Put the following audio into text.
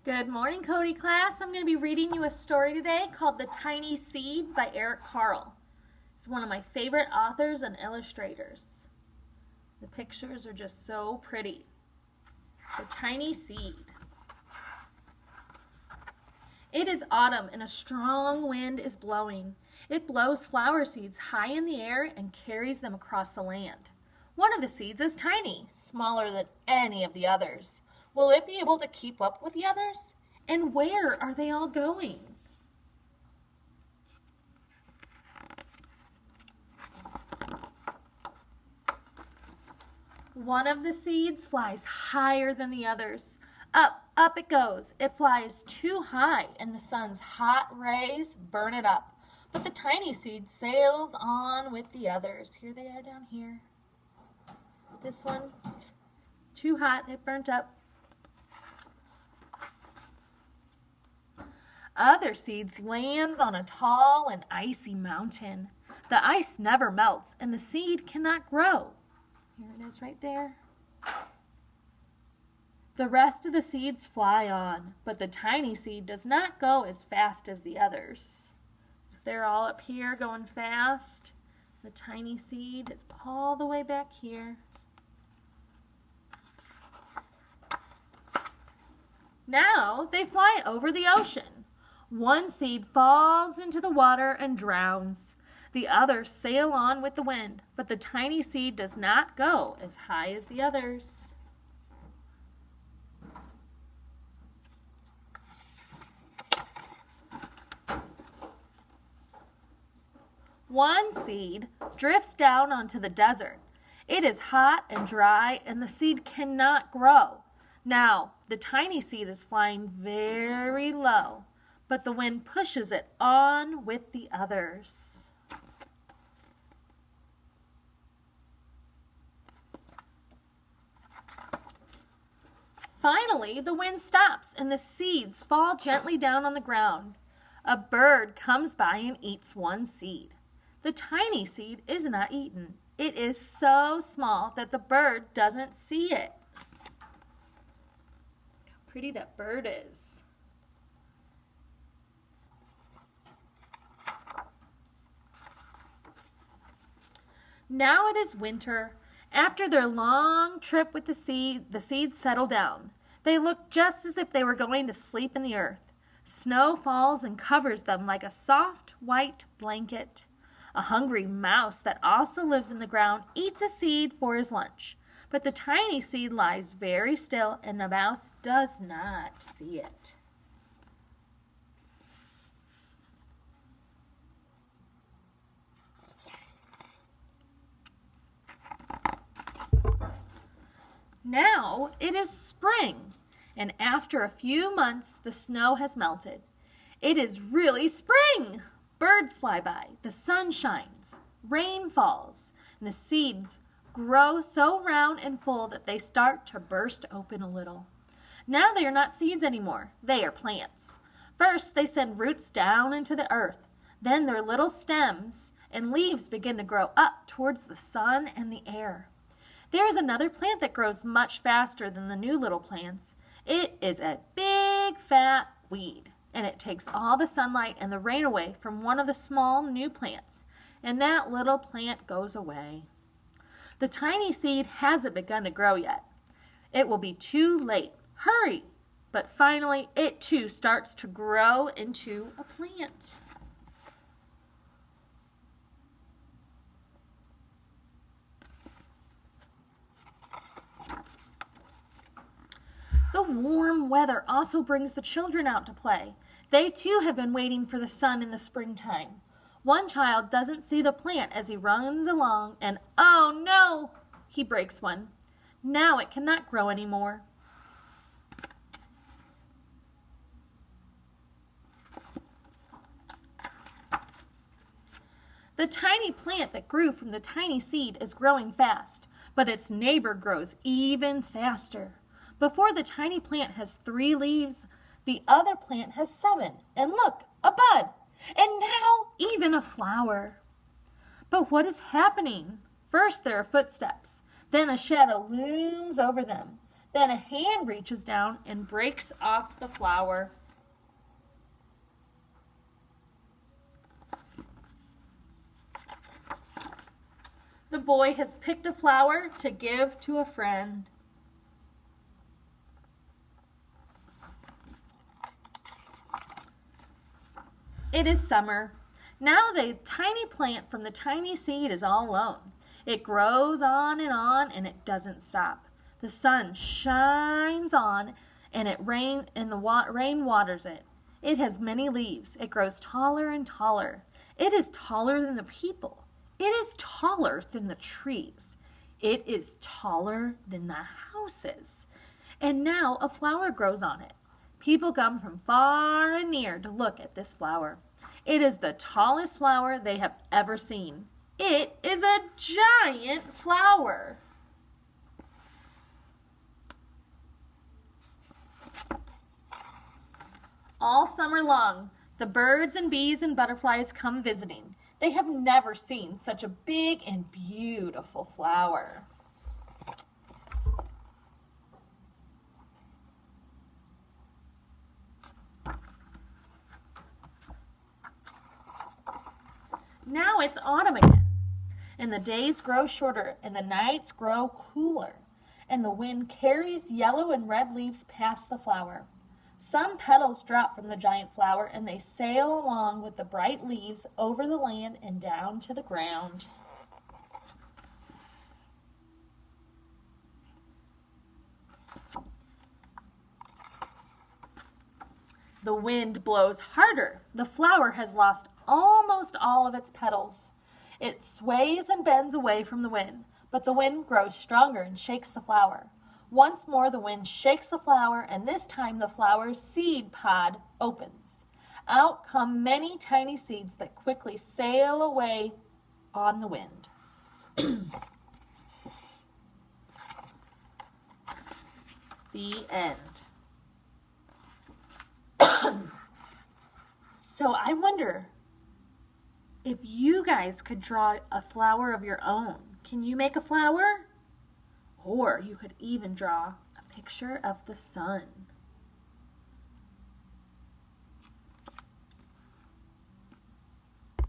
Good morning, Cody class. I'm going to be reading you a story today called The Tiny Seed by Carle. He's one of my favorite authors and illustrators. The pictures are just so pretty. The Tiny Seed. It is autumn and a strong wind is blowing. It blows flower seeds high in the air and carries them across the land. One of the seeds is tiny, smaller than any of the others. Will it be able to keep up with the others? And where are they all going? One of the seeds flies higher than the others. Up, up it goes. It flies too high, and the sun's hot rays burn it up. But the tiny seed sails on with the others. Here they are down here. This one, too hot, it burnt up. Other seeds lands on a tall and icy mountain. The ice never melts and the seed cannot grow. Here it is right there. The rest of the seeds fly on, but the tiny seed does not go as fast as the others. So they're all up here going fast. The tiny seed is all the way back here. Now they fly over the ocean. One seed falls into the water and drowns. The others sail on with the wind, but the tiny seed does not go as high as the others. One seed drifts down onto the desert. It is hot and dry, and the seed cannot grow. Now, the tiny seed is flying very low, but the wind pushes it on with the others. Finally, the wind stops and the seeds fall gently down on the ground. A bird comes by and eats one seed. The tiny seed is not eaten. It is so small that the bird doesn't see it. Look how pretty that bird is. Now it is winter. After their long trip with the seeds settle down. They look just as if they were going to sleep in the earth. Snow falls and covers them like a soft white blanket. A hungry mouse that also lives in the ground eats a seed for his lunch. But the tiny seed lies very still and the mouse does not see it. Now it is spring, and after a few months the snow has melted. It is really spring! Birds fly by, the sun shines, rain falls, and the seeds grow so round and full that they start to burst open a little. Now they are not seeds anymore, they are plants. First they send roots down into the earth, then their little stems and leaves begin to grow up towards the sun and the air. There is another plant that grows much faster than the new little plants. It is a big fat weed, and it takes all the sunlight and the rain away from one of the small new plants, and that little plant goes away. The tiny seed hasn't begun to grow yet. It will be too late. Hurry! But finally, it too starts to grow into a plant. The warm weather also brings the children out to play. They too have been waiting for the sun in the springtime. One child doesn't see the plant as he runs along and, oh no, he breaks one. Now it cannot grow anymore. The tiny plant that grew from the tiny seed is growing fast, but its neighbor grows even faster. Before the tiny plant has 3 leaves, the other plant has 7. And look, a bud, and now even a flower. But what is happening? First there are footsteps, then a shadow looms over them. Then a hand reaches down and breaks off the flower. The boy has picked a flower to give to a friend. It is summer. Now the tiny plant from the tiny seed is all alone. It grows on and it doesn't stop. The sun shines on and rain waters it. It has many leaves. It grows taller and taller. It is taller than the people. It is taller than the trees. It is taller than the houses. And now a flower grows on it. People come from far and near to look at this flower. It is the tallest flower they have ever seen. It is a giant flower. All summer long, the birds and bees and butterflies come visiting. They have never seen such a big and beautiful flower. Now it's autumn again, and the days grow shorter and the nights grow cooler, and the wind carries yellow and red leaves past the flower. Some petals drop from the giant flower and they sail along with the bright leaves over the land and down to the ground. The wind blows harder. The flower has lost almost all of its petals. It sways and bends away from the wind, but the wind grows stronger and shakes the flower. Once more the wind shakes the flower, and this time the flower's seed pod opens. Out come many tiny seeds that quickly sail away on the wind. The end. So I wonder if you guys could draw a flower of your own. Can you make a flower? Or you could even draw a picture of the sun.